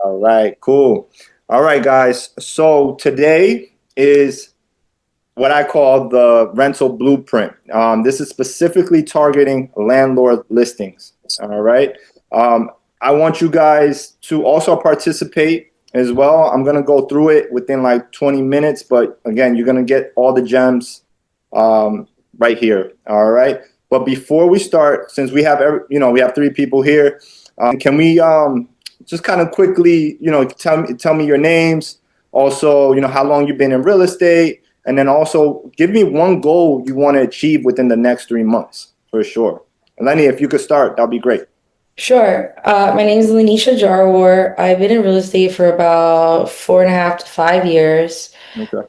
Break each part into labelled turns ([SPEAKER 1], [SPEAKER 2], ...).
[SPEAKER 1] All right, cool. All right, guys. So today is what I call the rental blueprint. This is specifically targeting landlord listings. All right. Um, I want you guys to also participate as well. I'm going to go through it within like 20 minutes, but again, you're going to get all the gems right here. All right. But before we start, since we have we have three people here, can we just kind of quickly, tell me your names. Also, how long you've been in real estate, and then also give me one goal you want to achieve within the next 3 months for sure. Lenny, if you could start, that'd be great.
[SPEAKER 2] Sure. My name is Lanisha Jarwar. I've been in real estate for about 4.5 to 5 years.
[SPEAKER 1] Okay.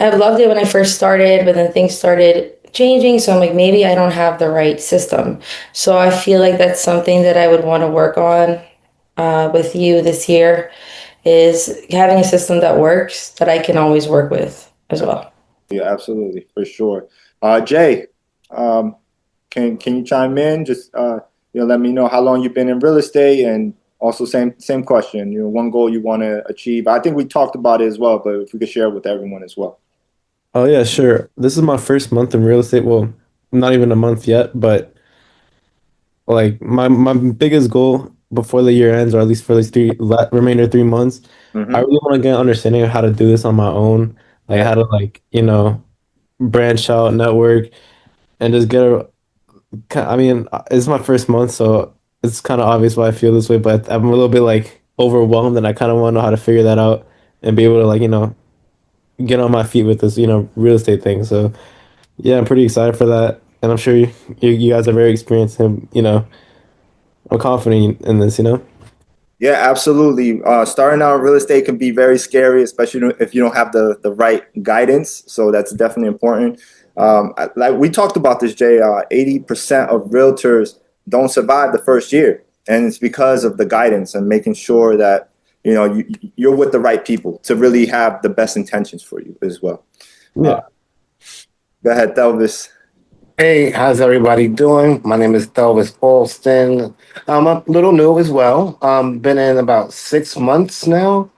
[SPEAKER 2] I've loved it when I first started, but then things started changing. So I'm like, maybe I don't have the right system. So I feel like that's something that I would want to work on with you this year is having a system that works that I can always work with as well.
[SPEAKER 1] Yeah, absolutely, for sure. Jay, um, can you chime in? Just let me know how long you've been in real estate, and also same question. One goal you want to achieve. I think we talked about it as well, but if we could share it with everyone as well.
[SPEAKER 3] Oh yeah, sure. This is my first month in real estate. Well, not even a month yet, but like my biggest goal before the year ends, or at least for these remainder 3 months, I
[SPEAKER 1] Mm-hmm.
[SPEAKER 3] really want to get an understanding of how to do this on my own, like
[SPEAKER 1] Yeah.
[SPEAKER 3] how to branch out, network, and just get a. I mean, it's my first month, so it's kind of obvious why I feel this way, but I'm a little bit like overwhelmed, and I kind of want to know how to figure that out and be able to get on my feet with this real estate thing. So. Yeah, I'm pretty excited for that, and I'm sure you guys are very experienced, and I'm confident in this.
[SPEAKER 1] Yeah, absolutely. Starting out in real estate can be very scary, especially if you don't have the right guidance. So that's definitely important. Like we talked about this, Jay, 80% of realtors don't survive the first year. And it's because of the guidance and making sure that, you're with the right people to really have the best intentions for you as well. Uh,
[SPEAKER 3] Yeah.
[SPEAKER 1] Go ahead, Elvis.
[SPEAKER 4] Hey, how's everybody doing? My name is Elvis Alston. I'm a little new as well. Been in about 6 months now.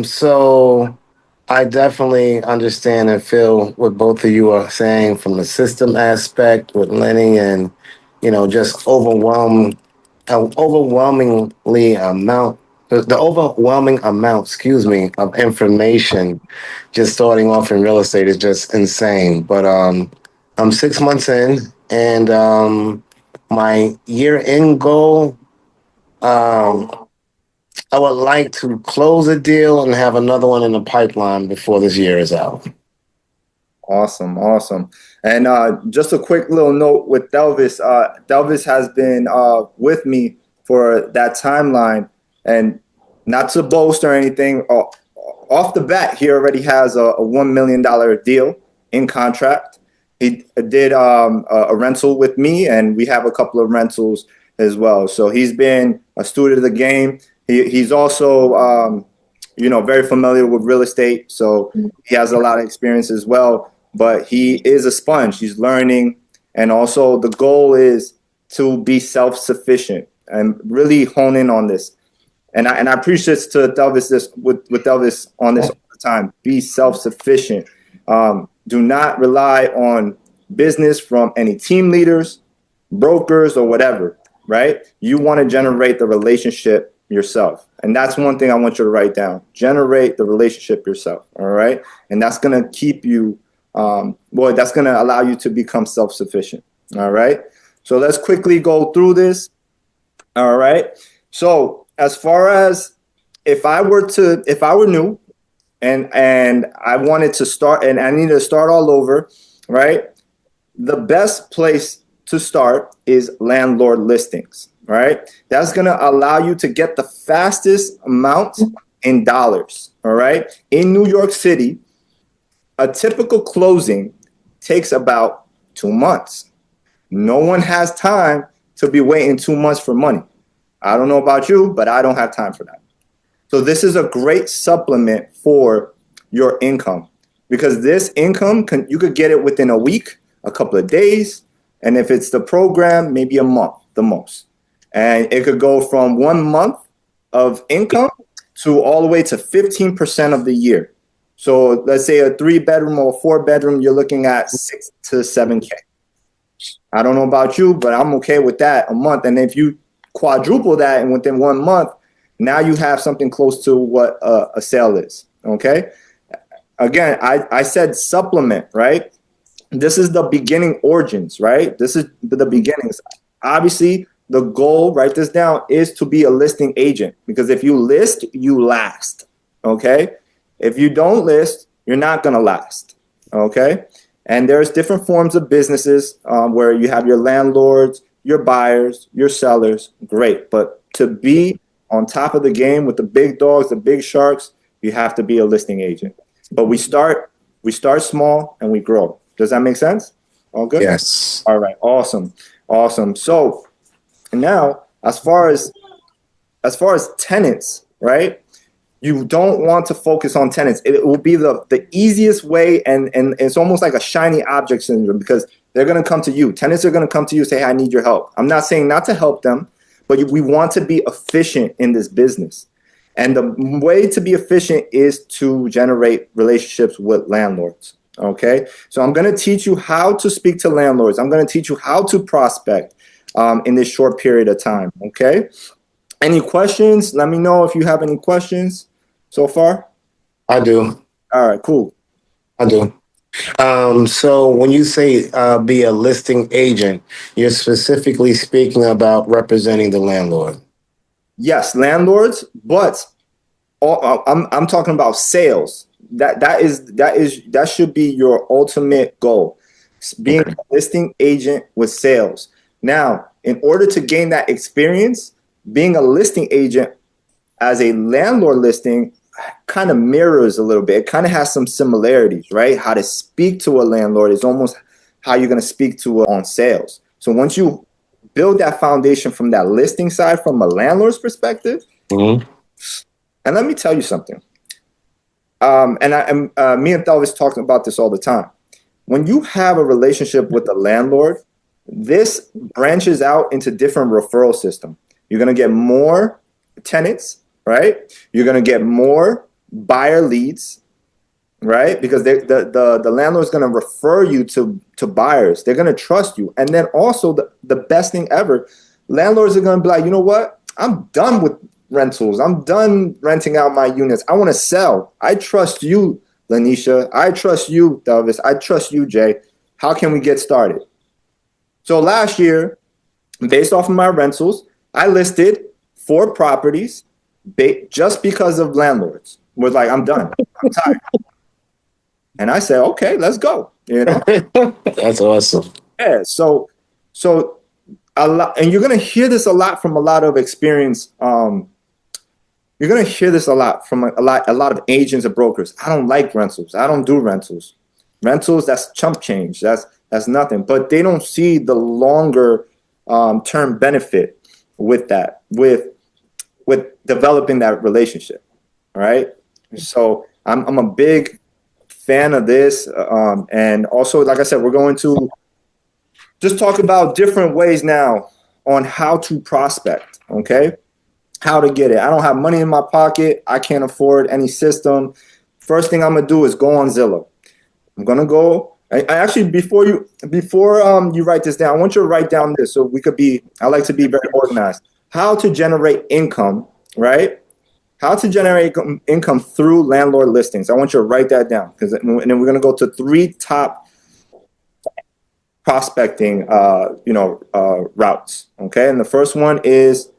[SPEAKER 4] So I definitely understand and feel what both of you are saying from the system aspect with Lenny and, just overwhelmingly amount, the overwhelming amount, excuse me, of information just starting off in real estate is just insane. But I'm 6 months in, and my year-end goal, um, I would like to close a deal and have another one in the pipeline before this year is out.
[SPEAKER 1] Awesome, awesome. And just a quick little note with Delvis. Delvis has been with me for that timeline, and not to boast or anything. Off the bat, he already has a $1 million deal in contract. He did a rental with me, and we have a couple of rentals as well. So he's been a student of the game. He's also very familiar with real estate, so he has a lot of experience as well, but he is a sponge. He's learning. And also the goal is to be self-sufficient and really hone in on this. And I preach this to Delvis with Delvis on this all the time. Be self-sufficient. Do not rely on business from any team leaders, brokers, or whatever, right? You want to generate the relationship yourself. And that's one thing I want you to write down. Generate the relationship yourself, all right? And that's going to keep you that's going to allow you to become self-sufficient. All right. So let's quickly go through this. All right. So as far as if I were new and I wanted to start and I needed to start all over, right? The best place to start is landlord listings, right? That's going to allow you to get the fastest amount in dollars. All right. In New York City, a typical closing takes about 2 months. No one has time to be waiting 2 months for money. I don't know about you, but I don't have time for that. So this is a great supplement for your income because this income you could get it within a week, a couple of days, and if it's the program, maybe a month the most. And it could go from 1 month of income to all the way to 15% of the year. So let's say a 3-bedroom or a 4-bedroom, you're looking at 6 to 7K. I don't know about you, but I'm okay with that a month. And if you quadruple that and within 1 month, now you have something close to what a sale is. Okay. Again, I said supplement, right? This is the beginning origins, right? This is the beginnings. Obviously, the goal, write this down, is to be a listing agent, because if you list, you last. Okay. If you don't list, you're not going to last. Okay. And there's different forms of businesses where you have your landlords, your buyers, your sellers. Great. But to be on top of the game with the big dogs, the big sharks, you have to be a listing agent. But we start small and we grow. Does that make sense? All good?
[SPEAKER 4] Yes.
[SPEAKER 1] All right. Awesome. Awesome. So now, as far as tenants, right? You don't want to focus on tenants. It will be the easiest way, and it's almost like a shiny object syndrome, because they're going to come to you. Tenants are going to come to you and say, hey, I need your help. I'm not saying not to help them, but we want to be efficient in this business. And the way to be efficient is to generate relationships with landlords. Okay. So I'm going to teach you how to speak to landlords. I'm going to teach you how to prospect in this short period of time. Okay. Any questions? Let me know if you have any questions so far.
[SPEAKER 4] I do.
[SPEAKER 1] All right, cool.
[SPEAKER 4] I do. So when you say be a listing agent, you're specifically speaking about representing the landlord.
[SPEAKER 1] Yes, landlords, but I'm talking about sales. That should be your ultimate goal. Being a listing agent with sales. Now, in order to gain that experience, being a listing agent as a landlord listing kind of mirrors a little bit. It kind of has some similarities, right? How to speak to a landlord is almost how you're going to speak to on sales. So once you build that foundation from that listing side, from a landlord's perspective, and let me tell you something. Me and Thelvis talking about this all the time. When you have a relationship with a landlord, this branches out into different referral system. You're going to get more tenants, right? You're going to get more buyer leads, right? Because the landlord is going to refer you to buyers. They're going to trust you. And then also the best thing ever, landlords are going to be like, you know what? I'm done with rentals. I'm done renting out my units. I want to sell. I trust you, Lanisha. I trust you, Delvis. I trust you, Jay. How can we get started? So last year, based off of my rentals, I listed 4 properties just because of landlords. Was like, I'm done. I'm tired. And I said, okay, let's go. You know?
[SPEAKER 4] That's awesome.
[SPEAKER 1] Yeah. So a lot, and you're gonna hear this a lot from a lot of experience. You're gonna hear this a lot from a lot of agents and brokers. I don't like rentals. I don't do rentals. Rentals, that's chump change. That's nothing. But they don't see the longer term benefit with that, with developing that relationship. All right. So I'm a big fan of this. And also, like I said, we're going to just talk about different ways now on how to prospect. Okay. How to get it. I don't have money in my pocket. I can't afford any system. First thing I'm going to do is go on Zillow. I'm going to go. I actually, before you write this down, I want you to write down this so we could be, I like to be very organized. How to generate income, right? How to generate income through landlord listings. I want you to write that down, and then we're going to go to 3 top prospecting, routes. Okay. And the first one is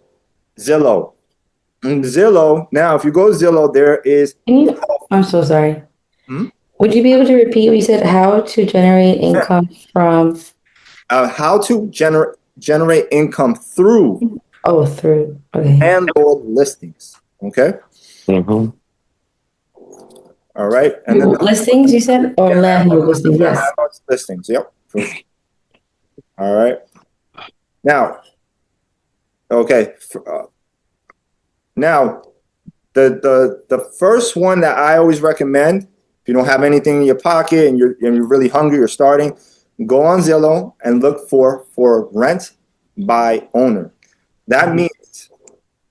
[SPEAKER 1] Zillow. And Zillow. Now, if you go to Zillow, there is.
[SPEAKER 2] I'm so sorry.
[SPEAKER 1] Hmm?
[SPEAKER 2] Would you be able to repeat what you said? How to generate income from?
[SPEAKER 1] How to generate income through
[SPEAKER 2] Through. Okay.
[SPEAKER 1] landlord listings. Okay.
[SPEAKER 4] Mm-hmm.
[SPEAKER 1] All right. And then
[SPEAKER 2] Listings, you said, or landlord listings? Yes.
[SPEAKER 1] landlord listings. Yep. All right. Now, okay. Now, the first one that I always recommend, if you don't have anything in your pocket and you're really hungry, you're starting, go on Zillow and look for rent by owner. That means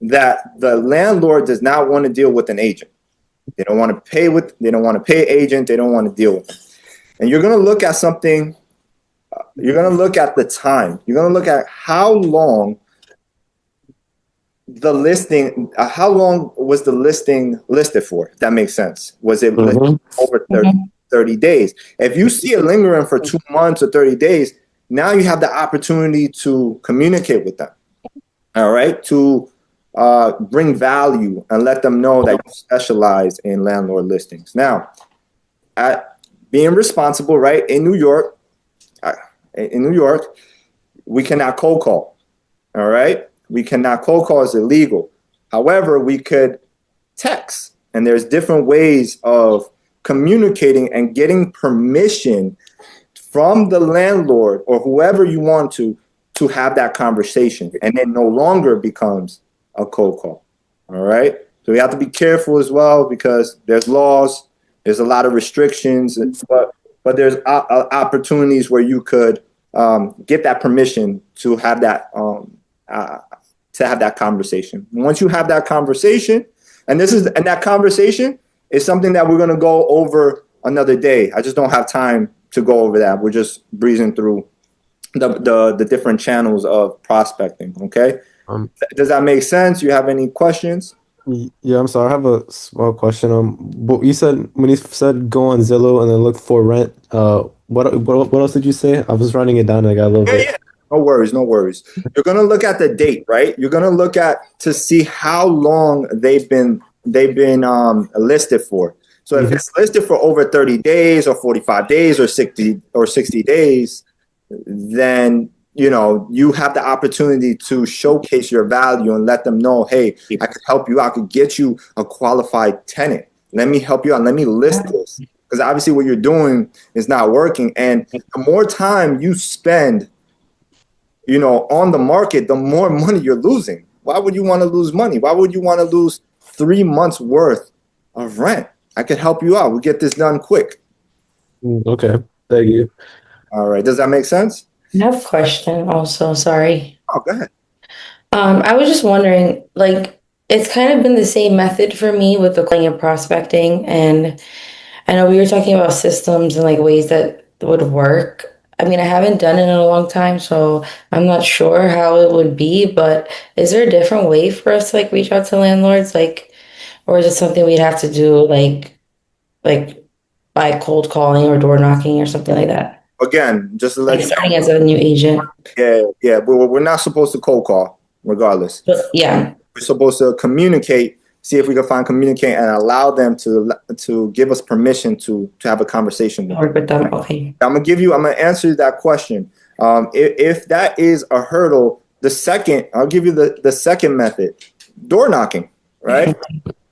[SPEAKER 1] that the landlord does not want to deal with an agent. They don't want to pay agent. They don't want to deal with them. And you're going to look at something. You're going to look at the time. You're going to look at how long the listing, how long was the listing listed for? If that makes sense. Was it listed over 30 days? If you see it lingering for 2 months or 30 days, now you have the opportunity to communicate with them. All right. To bring value and let them know that you specialize in landlord listings. Now, at being responsible, right? In New York, we cannot cold call. All right. We cannot cold call, is illegal. However, we could text, and there's different ways of communicating and getting permission from the landlord or whoever you want to have that conversation, and it no longer becomes a cold call. All right. So we have to be careful as well, because there's laws, there's a lot of restrictions, but there's opportunities where you could get that permission to have that conversation. Once you have that conversation, and that conversation is something that we're going to go over another day. I just don't have time to go over that. We're just breezing through the different channels of prospecting. Okay. Does that make sense? You have any questions?
[SPEAKER 3] Yeah, I'm sorry. I have a small question. But you said, when you said go on Zillow and then look for rent, what else did you say? I was writing it down and I got a little bit.
[SPEAKER 1] Yeah. No worries, no worries. You're gonna look at the date, right? You're gonna look at to see how long they've been listed for. So if it's listed for over 30 days or 45 days or 60 days, then you have the opportunity to showcase your value and let them know, hey, I could help you out. I could get you a qualified tenant. Let me help you out. Let me list this. Because obviously what you're doing is not working. And the more time you spend on the market, the more money you're losing. Why would you want to lose money? Why would you want to lose 3 months worth of rent? I could help you out. We'll get this done quick.
[SPEAKER 3] Okay. Thank you.
[SPEAKER 1] All right. Does that make sense?
[SPEAKER 2] I have a question also, sorry.
[SPEAKER 1] Oh, go ahead.
[SPEAKER 2] I was just wondering, like, it's kind of been the same method for me with the calling and prospecting. And I know we were talking about systems and like ways that would work. I mean, I haven't done it in a long time, so I'm not sure how it would be, but is there a different way for us to like reach out to landlords? Like, or is it something we'd have to do like by cold calling or door knocking or something like that?
[SPEAKER 1] Again, just to let
[SPEAKER 2] Like
[SPEAKER 1] you
[SPEAKER 2] starting as a new agent.
[SPEAKER 1] know, yeah, we're not supposed to cold call regardless.
[SPEAKER 2] But yeah.
[SPEAKER 1] We're supposed to communicate, see if we can communicate and allow them to give us permission to have a conversation with
[SPEAKER 2] Work with them. Okay.
[SPEAKER 1] I'm gonna answer that question. If that is a hurdle, I'll give you the second method, door knocking, right?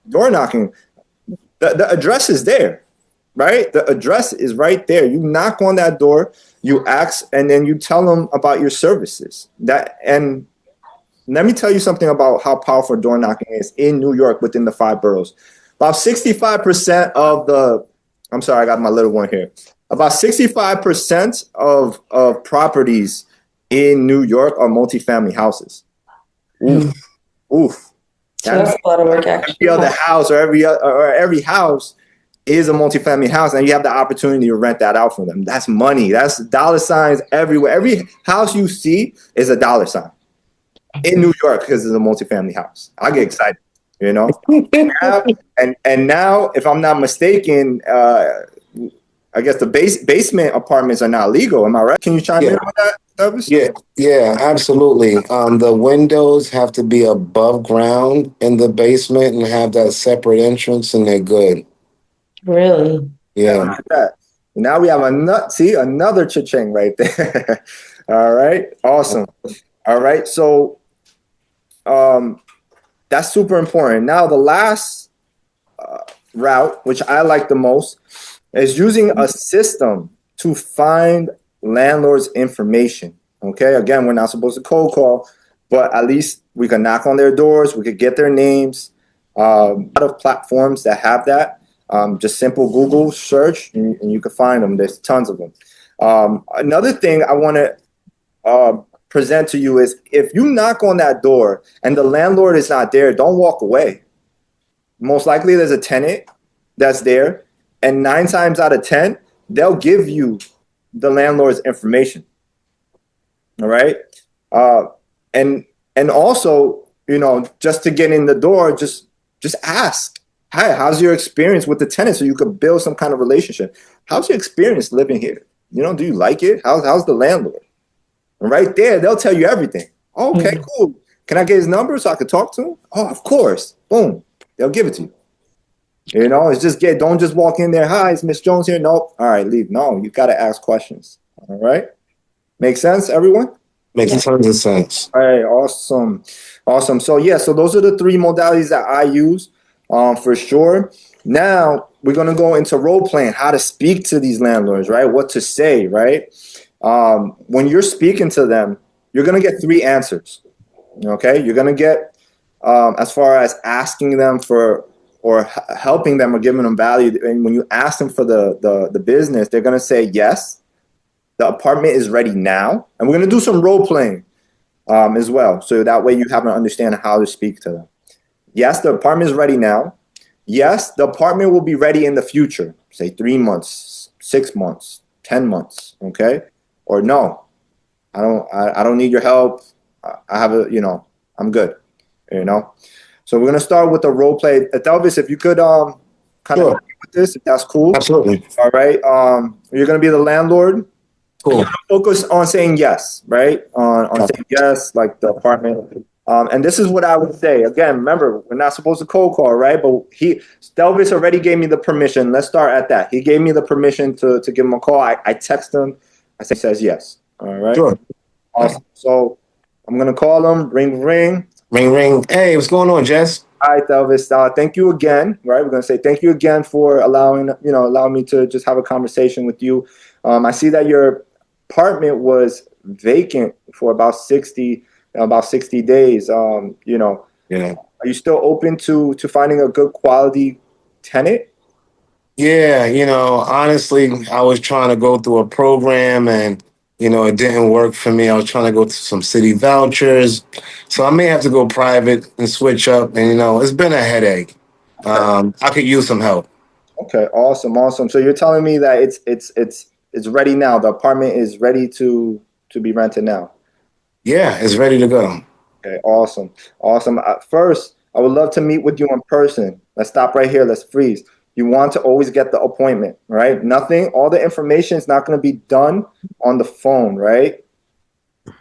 [SPEAKER 1] Door knocking. The address is there, right? The address is right there. You knock on that door, you ask, and then you tell them about your services. And let me tell you something about how powerful door knocking is in New York within the 5 boroughs. About 65% I'm sorry, I got my little one here. About 65% of properties in New York are multifamily houses. Oof. Oof.
[SPEAKER 2] So that's a lot of work, actually.
[SPEAKER 1] Every other house or every house is a multifamily house, and you have the opportunity to rent that out from them. That's money. That's dollar signs everywhere. Every house you see is a dollar sign in New York because it's a multifamily house. I get excited, now, and now, if I'm not mistaken, I guess the basement apartments are not legal. Am I right? Can you chime in on that, Travis?
[SPEAKER 4] Yeah, absolutely. The windows have to be above ground in the basement and have that separate entrance, and they're good.
[SPEAKER 2] Really?
[SPEAKER 4] Yeah.
[SPEAKER 1] Now we have another cha-ching right there. All right. Awesome. All right. So that's super important. Now the last route, which I like the most, is using a system to find landlords' information. Okay. Again, we're not supposed to cold call, but at least we can knock on their doors. We could get their names. A lot of platforms that have that. Just simple Google search and you can find them. There's tons of them. Another thing I want to present to you is if you knock on that door and the landlord is not there, don't walk away. Most likely there's a tenant that's there, and 9 times out of 10, they'll give you the landlord's information. All right. Uh, and also, just to get in the door, just ask, hi, how's your experience with the tenant, so you could build some kind of relationship. How's your experience living here? Do you like it? How's the landlord? And right there, they'll tell you everything. Okay, cool. Can I get his number so I can talk to him? Oh, of course. Boom. They'll give it to you. It's just don't just walk in there. Hi, it's Miss Jones here. Nope. All right, leave. No, you got to ask questions. All right. Make sense, everyone?
[SPEAKER 4] Makes tons of sense.
[SPEAKER 1] All right, awesome. So so those are the 3 modalities that I use, for sure. Now we're gonna go into role playing, how to speak to these landlords, right? What to say, right? When you're speaking to them, you're gonna get 3 answers. Okay, you're gonna get, as far as asking them for or helping them or giving them value. And when you ask them for the business, they're gonna say yes. The apartment is ready now. And we're going to do some role playing as well. So that way you have an understanding how to speak to them. Yes, the apartment is ready now. Yes, the apartment will be ready in the future. Say 3 months, 6 months, 10 months. Okay. Or no, I don't need your help. I have I'm good. So we're going to start with the role play. Elvis, if you could kind of help me with this, if that's cool.
[SPEAKER 4] Absolutely.
[SPEAKER 1] All right. You're going to be the landlord.
[SPEAKER 4] Cool.
[SPEAKER 1] Focus on saying yes, right? On saying yes, like the apartment. And this is what I would say. Again, remember, we're not supposed to cold call, right? But Delvis already gave me the permission. Let's start at that. He gave me the permission to give him a call. I text him. I say he says yes. All right.
[SPEAKER 4] Sure.
[SPEAKER 1] Awesome. So I'm gonna call him. Ring, ring.
[SPEAKER 4] Ring, ring. Hey, what's going on, Jess?
[SPEAKER 1] Hi, Delvis. Thank you again. Right. We're gonna say thank you again for allowing me to just have a conversation with you. I see that your apartment was vacant for about 60 days.
[SPEAKER 4] Yeah.
[SPEAKER 1] Are you still open to finding a good quality tenant?
[SPEAKER 4] Yeah, honestly, I was trying to go through a program and, it didn't work for me. I was trying to go through some city vouchers. So I may have to go private and switch up. And, it's been a headache. I could use some help.
[SPEAKER 1] Okay, awesome. So you're telling me that it's ready now. The apartment is ready to be rented now.
[SPEAKER 4] Yeah, it's ready to go.
[SPEAKER 1] Okay, awesome. First, I would love to meet with you in person. Let's stop right here. Let's freeze. You want to always get the appointment, right? All the information is not going to be done on the phone, right?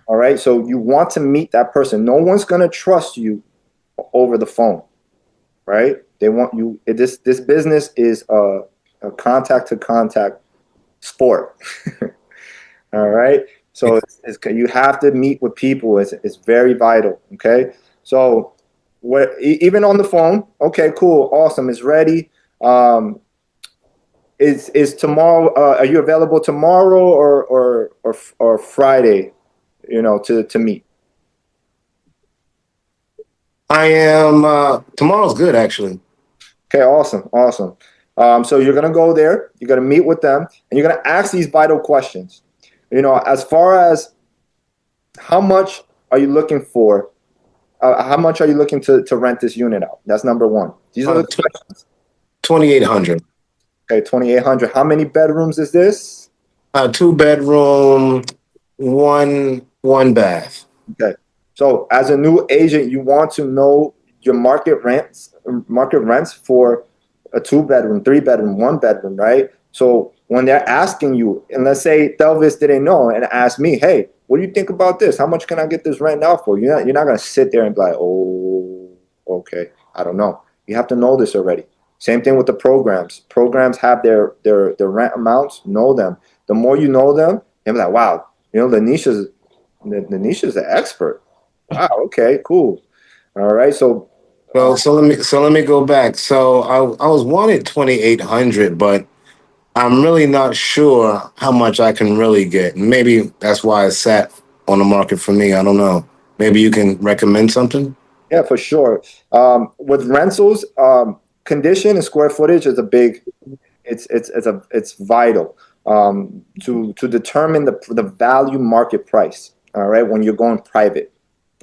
[SPEAKER 1] All right. So you want to meet that person. No one's going to trust you over the phone, right? They want you. This business is a contact to contact sport. All right. So you have to meet with people. It's very vital. Okay. So even on the phone. Okay, cool. Awesome. It's ready. Is tomorrow? Are you available tomorrow or Friday? To meet.
[SPEAKER 4] I am. Tomorrow's good, actually.
[SPEAKER 1] Okay, awesome. So you're gonna go there. You're gonna meet with them, and you're gonna ask these vital questions. As far as how much are you looking for? How much are you looking to rent this unit out? That's number one. These are the questions.
[SPEAKER 4] 2,800.
[SPEAKER 1] Okay, 2,800. How many bedrooms is this?
[SPEAKER 4] 2 bedroom, one bath.
[SPEAKER 1] Okay. So as a new agent, you want to know your market rents for a 2 bedroom, 3 bedroom, 1 bedroom, right? So when they're asking you, and let's say Delvis didn't know and asked me, hey, what do you think about this? How much can I get this rent out for? You're not going to sit there and be like, oh, okay, I don't know. You have to know this already. Same thing with the programs. Programs have their rent amounts. Know them. The more you know them, you're like, wow, Lanisha's the expert. Wow. Okay. Cool. All right. So.
[SPEAKER 4] Well, so let me go back. So I was wanted 2,800, but I'm really not sure how much I can really get. Maybe that's why it sat on the market for me. I don't know. Maybe you can recommend something.
[SPEAKER 1] Yeah, for sure. With rentals, condition and square footage is a big. It's vital to determine the value market price. all right, when you're going private.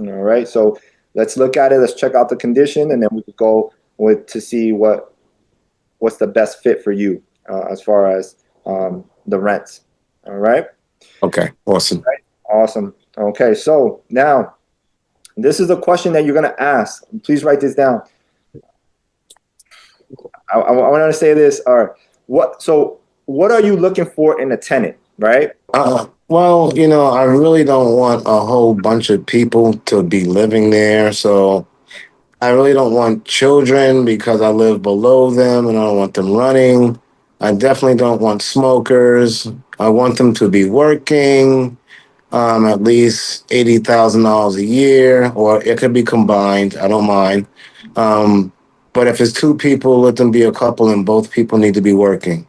[SPEAKER 1] All right, so let's look at it. Let's check out the condition, and then we could go with to see what's the best fit for you as far as the rents. All right.
[SPEAKER 4] Okay, awesome.
[SPEAKER 1] Right. Awesome. Okay, so now this is a question that you're gonna ask. Please write this down. I want to say this. All right. What are you looking for in a tenant, right?
[SPEAKER 4] Well, I really don't want a whole bunch of people to be living there. So I really don't want children because I live below them and I don't want them running. I definitely don't want smokers. I want them to be working, at least $80,000 a year, or it could be combined. I don't mind. Um, but if it's two people, let them be a couple and both people need to be working.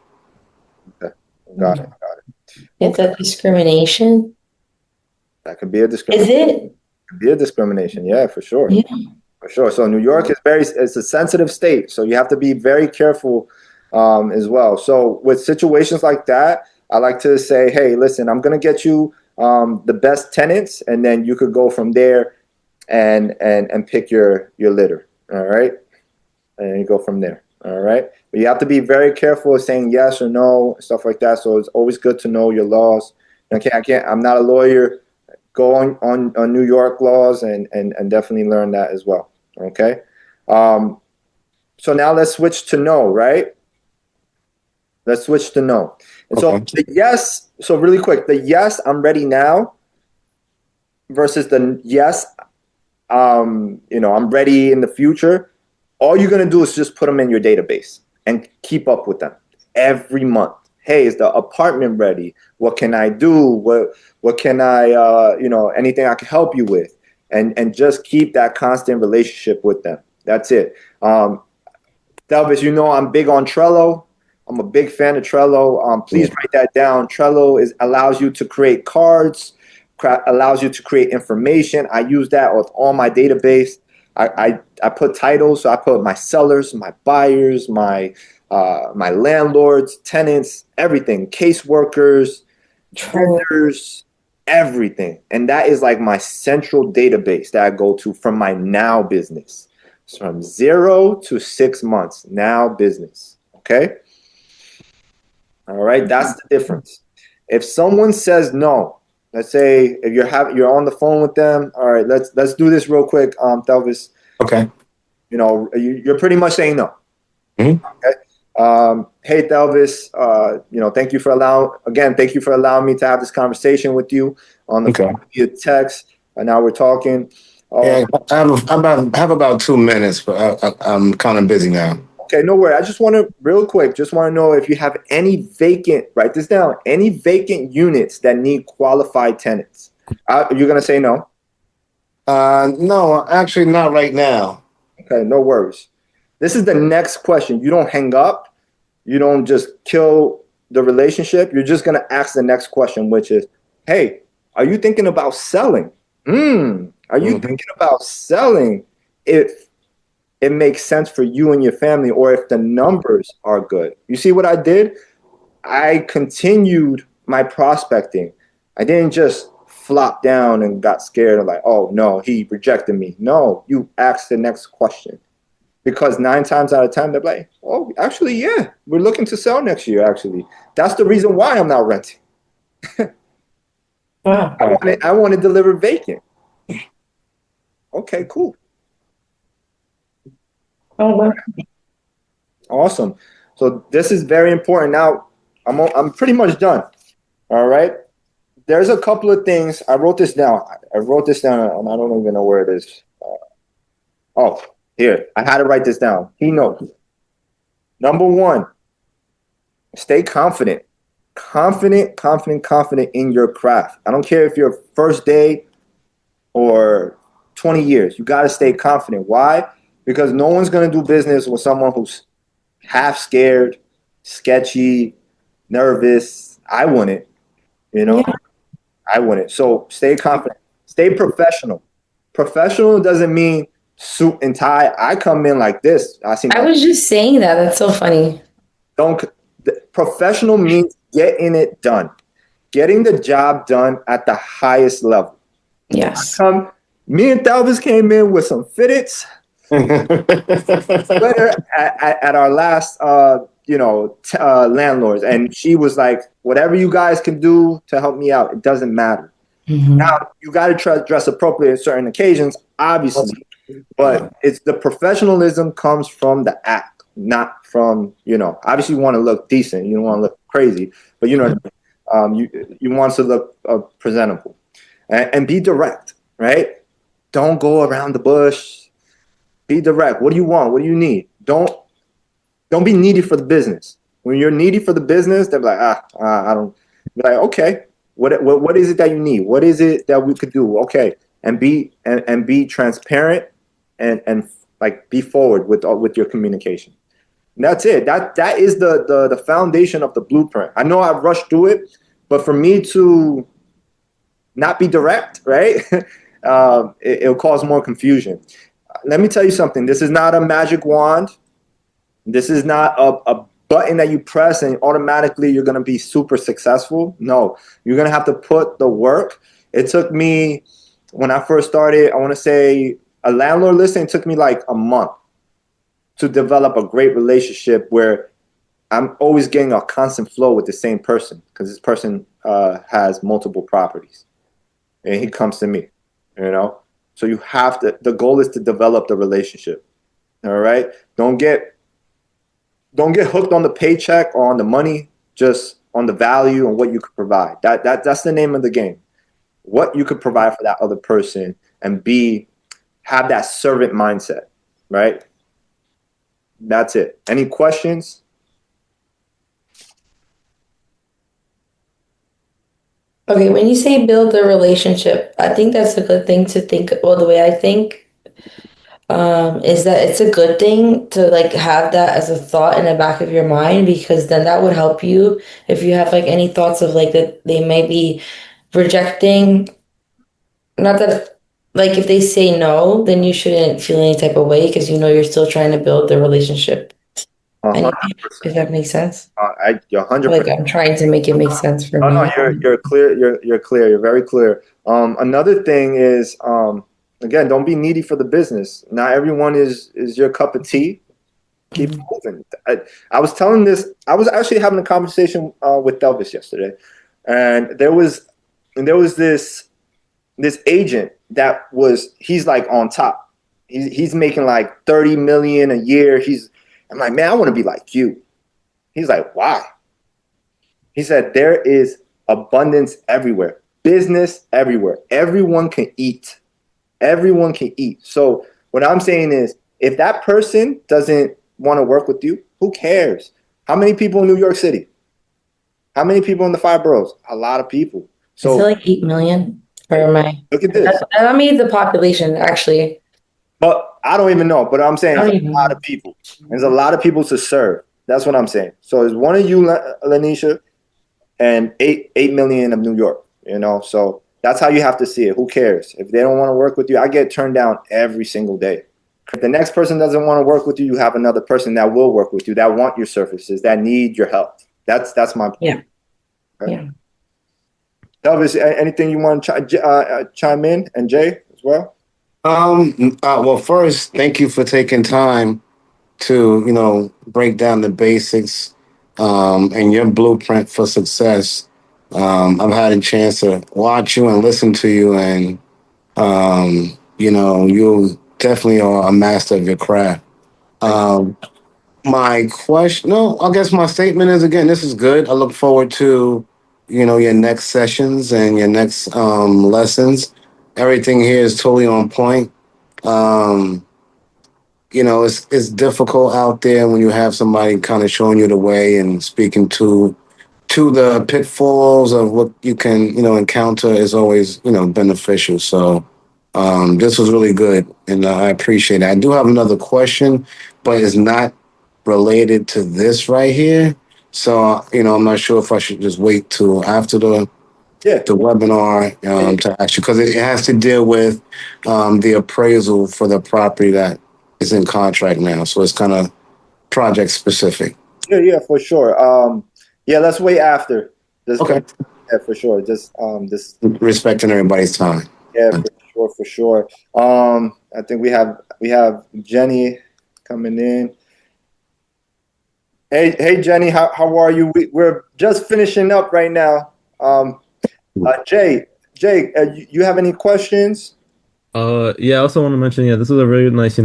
[SPEAKER 1] Okay. Got it. Got it.
[SPEAKER 2] Is that discrimination?
[SPEAKER 1] That could be a
[SPEAKER 2] Is
[SPEAKER 1] discrimination.
[SPEAKER 2] it?
[SPEAKER 1] Could be a discrimination. Yeah, for sure.
[SPEAKER 2] Yeah.
[SPEAKER 1] For sure. So New York is it's a sensitive state. So you have to be very careful as well. So with situations like that, I like to say, hey, listen, I'm going to get you the best tenants, and then you could go from there and pick your litter. All right. And you go from there. All right. But you have to be very careful of saying yes or no, stuff like that. So it's always good to know your laws. Okay. I'm not a lawyer. Go on New York laws and definitely learn that as well. Okay. So now let's switch to no, right? Let's switch to no. And so the yes, so really quick, the yes, I'm ready now versus the yes, I'm ready in the future. All you're going to do is just put them in your database and keep up with them every month. Hey, is the apartment ready? What can I do? What can I, anything I can help you with? And just keep that constant relationship with them. That's it. Delvis, I'm big on Trello. I'm a big fan of Trello. Please write that down. Trello allows you to create cards, allows you to create information. I use that with all my database. I put titles, so I put my sellers, my buyers, my landlords, tenants, everything, caseworkers, vendors, everything. And that is like my central database that I go to from my now business. It's from 0 to 6 months now business. Okay. All right. That's the difference. If someone says no, let's say if you're on the phone with them. All right, let's do this real quick, Delvis.
[SPEAKER 4] Okay.
[SPEAKER 1] You're pretty much saying no.
[SPEAKER 4] Mm-hmm.
[SPEAKER 1] Okay. Hey, Delvis. Thank you for allowing me to have this conversation with you on the phone via text. And now we're talking.
[SPEAKER 4] Yeah, I have about 2 minutes, but I'm kind of busy now.
[SPEAKER 1] Okay, no worry. I just want to know if you have any vacant, write this down, any vacant units that need qualified tenants. You're going to say no?
[SPEAKER 4] No, actually not right now.
[SPEAKER 1] Okay, no worries. This is the next question. You don't hang up. You don't just kill the relationship. You're just going to ask the next question, which is, hey, are you thinking about selling? Are you thinking about selling if it makes sense for you and your family, or if the numbers are good? You see what I did? I continued my prospecting. I didn't just flop down and got scared and like, oh no, he rejected me. No, you ask the next question. Because 9 times out of 10, they're like, oh, actually, yeah, we're looking to sell next year, actually. That's the reason why I'm not renting.
[SPEAKER 2] Wow.
[SPEAKER 1] I want to deliver vacant. Okay, cool.
[SPEAKER 2] Oh, wow.
[SPEAKER 1] Awesome. So this is very important. Now, I'm pretty much done. All right. There's a couple of things. I wrote this down, and I don't even know where it is. Here. I had to write this down. He knows. Number 1, stay confident. Confident in your craft. I don't care if you're first day or 20 years. You got to stay confident. Why? Because no one's going to do business with someone who's half scared, sketchy, nervous. I wouldn't,
[SPEAKER 2] Yeah.
[SPEAKER 1] I wouldn't. So stay confident, stay professional. Professional doesn't mean suit and tie. I come in like this.
[SPEAKER 2] I was just saying that. That's so funny.
[SPEAKER 1] Professional means getting it done, getting the job done at the highest level.
[SPEAKER 2] Yes.
[SPEAKER 1] Me and Dalvis came in with some fitteds sweater at our last, landlords, and she was like, "Whatever you guys can do to help me out, it doesn't matter."
[SPEAKER 2] Mm-hmm.
[SPEAKER 1] Now you got to dress appropriately at certain occasions, obviously, but it's the professionalism comes from the act, not from Obviously, you want to look decent, you don't want to look crazy, but you want to look presentable, and be direct, right? Don't go around the bush. Be direct. What do you want? What do you need? Don't be needy for the business. When you're needy for the business, they're like, I don't. Be like, okay, what is it that you need? What is it that we could do? Okay, and be transparent and like be forward with your communication. And that's it. That is the foundation of the blueprint. I know I've rushed through it, but for me to not be direct, right? It'll cause more confusion. Let me tell you something. This is not a magic wand. This is not a button that you press and automatically you're going to be super successful. No, you're going to have to put the work. It took me, when I first started, I want to say a landlord listing took me like a month to develop a great relationship where I'm always getting a constant flow with the same person because this person has multiple properties and he comes to me, So you have to, the goal is to develop the relationship. All right. Don't get hooked on the paycheck or on the money, just on the value and what you could provide. That's the name of the game. What you could provide for that other person and have that servant mindset, right? That's it. Any questions?
[SPEAKER 2] Okay, when you say build a relationship, I think that's a good thing to think. Well, the way I think is that it's a good thing to like have that as a thought in the back of your mind because then that would help you if you have like any thoughts of like that they may be rejecting. Not that like if they say no, then you shouldn't feel any type of way because you know you're still trying to build the relationship.
[SPEAKER 1] A hundred
[SPEAKER 2] Anyway, if
[SPEAKER 1] percent.
[SPEAKER 2] that makes sense.
[SPEAKER 1] You're
[SPEAKER 2] Like
[SPEAKER 1] 100%.
[SPEAKER 2] I'm trying to make it make sense for
[SPEAKER 1] Oh no,
[SPEAKER 2] me.
[SPEAKER 1] you're clear. You're clear. You're very clear. Another thing is, again, don't be needy for the business. Not everyone is your cup of tea. Keep
[SPEAKER 2] Mhm.
[SPEAKER 1] moving. I was telling this. I was actually having a conversation with Delvis yesterday, and there was this agent he's like on top. He's making like 30 million a year. I'm like, man, I want to be like you. He's like, why? He said, there is abundance everywhere, business everywhere. Everyone can eat. Everyone can eat. So, what I'm saying is, if that person doesn't want to work with you, who cares? How many people in New York City? How many people in the five boroughs? A lot of people.
[SPEAKER 2] Is it
[SPEAKER 1] So,
[SPEAKER 2] like 8 million for my?
[SPEAKER 1] look at this.
[SPEAKER 2] I mean the population actually.
[SPEAKER 1] But I don't even know. But I'm saying
[SPEAKER 2] I
[SPEAKER 1] it's
[SPEAKER 2] don't
[SPEAKER 1] a lot
[SPEAKER 2] even
[SPEAKER 1] of people. There's a lot of people to serve. That's what I'm saying. So, it's one of you, Lanisha, and 8 million of New York, So that's how you have to see it. Who cares? If they don't want to work with you, I get turned down every single day. If the next person doesn't want to work with you, you have another person that will work with you, that want your services, that need your help. That's my point.
[SPEAKER 2] Yeah.
[SPEAKER 1] Okay.
[SPEAKER 2] Yeah.
[SPEAKER 1] Elvis, anything you want to chime in, and Jay as well?
[SPEAKER 4] Well, first, thank you for taking time to, break down the basics, and your blueprint for success. I've had a chance to watch you and listen to you, and, you definitely are a master of your craft.
[SPEAKER 1] Thank you.
[SPEAKER 4] Um, my question, no, I guess my statement is again, this is good. I look forward to, your next sessions and your next lessons. Everything here is totally on point. Um, it's difficult out there when you have somebody kind of showing you the way and speaking to the pitfalls of what you can, encounter is always, beneficial. So this was really good, and I appreciate it. I do have another question, but it's not related to this right here. So, I'm not sure if I should just wait till after
[SPEAKER 1] Yeah.
[SPEAKER 4] the webinar to ask you, because it has to deal with the appraisal for the property that is in contract now. So it's kind of project specific.
[SPEAKER 1] Yeah, for sure. Yeah, let's wait after. Just
[SPEAKER 4] Okay.
[SPEAKER 1] yeah, for sure. Just
[SPEAKER 4] Respecting everybody's time.
[SPEAKER 1] Yeah, for sure, for sure. I think we have Jenny coming in. Hey, Jenny, how are you? We're just finishing up right now. Jay, you have any questions?
[SPEAKER 3] Yeah, I also want to mention, yeah, this was a really nice,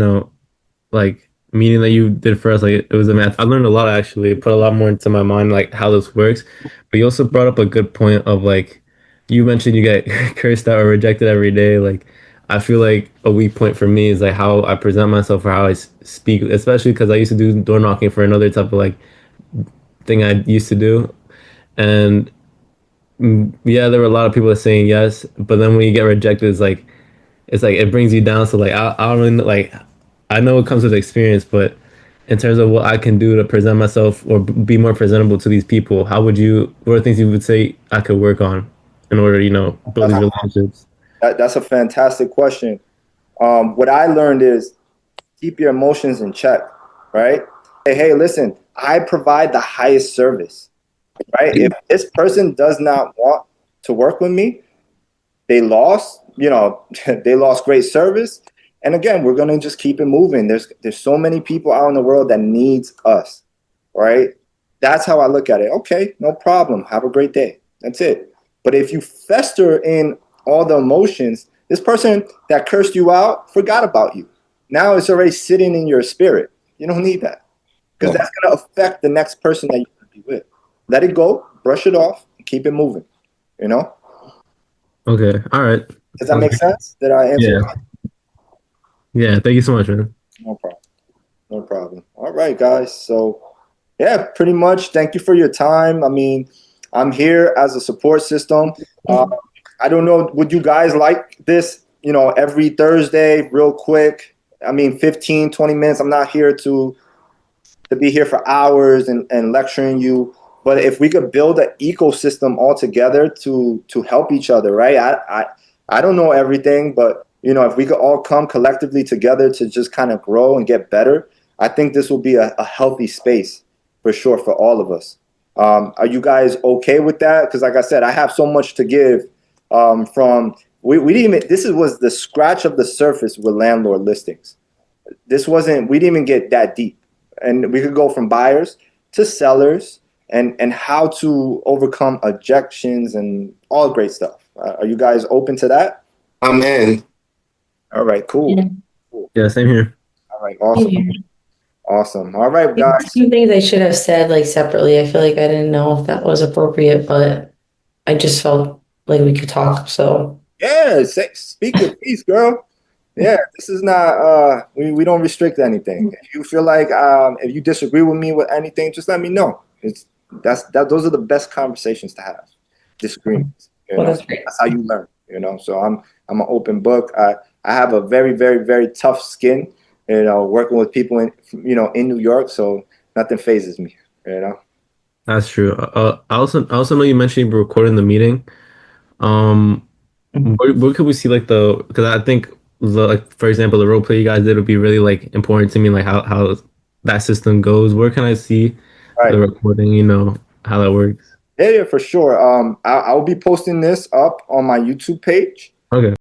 [SPEAKER 3] like meeting that you did for us. Like it was a math. I learned a lot actually. It put a lot more into my mind, like how this works. But you also brought up a good point of like you mentioned you get cursed out or rejected every day. Like I feel like a weak point for me is like how I present myself or how I speak, especially because I used to do door knocking for another type of like thing I used to do. And yeah, there were a lot of people saying yes, but then when you get rejected, it's like it brings you down. So like I don't really like I know it comes with experience, but in terms of what I can do to present myself or be more presentable to these people, how would you? What are things you would say I could work on in order, build
[SPEAKER 1] That's
[SPEAKER 3] these relationships?
[SPEAKER 1] that's a fantastic question. What I learned is keep your emotions in check, right? Hey, listen, I provide the highest service, right? If this person does not want to work with me, they lost, they lost great service. And again, we're gonna just keep it moving. There's so many people out in the world that needs us, right? That's how I look at it. Okay, no problem. Have a great day. That's it. But if you fester in all the emotions, this person that cursed you out forgot about you. Now it's already sitting in your spirit. You don't need that because
[SPEAKER 4] Yeah.
[SPEAKER 1] that's gonna affect the next person that you're gonna be with. Let it go, brush it off, and keep it moving. You know?
[SPEAKER 3] Okay, all right,
[SPEAKER 1] Does that
[SPEAKER 3] sounds
[SPEAKER 1] make
[SPEAKER 3] good.
[SPEAKER 1] sense? Did I answer?
[SPEAKER 3] Yeah, yeah. Thank you so much, man.
[SPEAKER 1] No problem. No problem. All right, guys. So, yeah, pretty much. Thank you for your time. I mean, I'm here as a support system. Uh, I don't know. Would you guys like this, every Thursday, real quick? I mean, 15, 20 minutes. I'm not here to be here for hours and lecturing you. But if we could build an ecosystem all together to help each other, right? I don't know everything, but if we could all come collectively together to just kind of grow and get better, I think this will be a healthy space for sure for all of us. Are you guys okay with that? Because like I said, I have so much to give. From we didn't even was the scratch of the surface with landlord listings. This wasn't we didn't even get that deep, and we could go from buyers to sellers and how to overcome objections and all great stuff. Are you guys open to that?
[SPEAKER 4] I'm in.
[SPEAKER 1] All right, cool.
[SPEAKER 2] Yeah.
[SPEAKER 1] Cool.
[SPEAKER 3] Yeah, same here.
[SPEAKER 1] All right, awesome.
[SPEAKER 2] Yeah.
[SPEAKER 1] Awesome. All right,
[SPEAKER 2] Maybe
[SPEAKER 1] guys.
[SPEAKER 2] some things I should have said like separately. I feel like I didn't know if that was appropriate, but I just felt like we could talk. So
[SPEAKER 1] Yeah, speak your piece, girl. Yeah, this is not we don't restrict anything. If you feel like if you disagree with me with anything, just let me know. Those are the best conversations to have. Disagreements,
[SPEAKER 2] well, that's great.
[SPEAKER 1] That's how you learn, So I'm an open book. I have a very, very, very tough skin, working with people in New York, so nothing phases me,
[SPEAKER 3] That's true. I also know you mentioned you were recording the meeting. Um, where could we see like the? Because I think like for example, the role play you guys did would be really like important to me, like how that system goes. Where can I see
[SPEAKER 1] Right.
[SPEAKER 3] the recording? How that works.
[SPEAKER 1] Yeah, for sure. I'll be posting this up on my YouTube page.
[SPEAKER 3] Okay.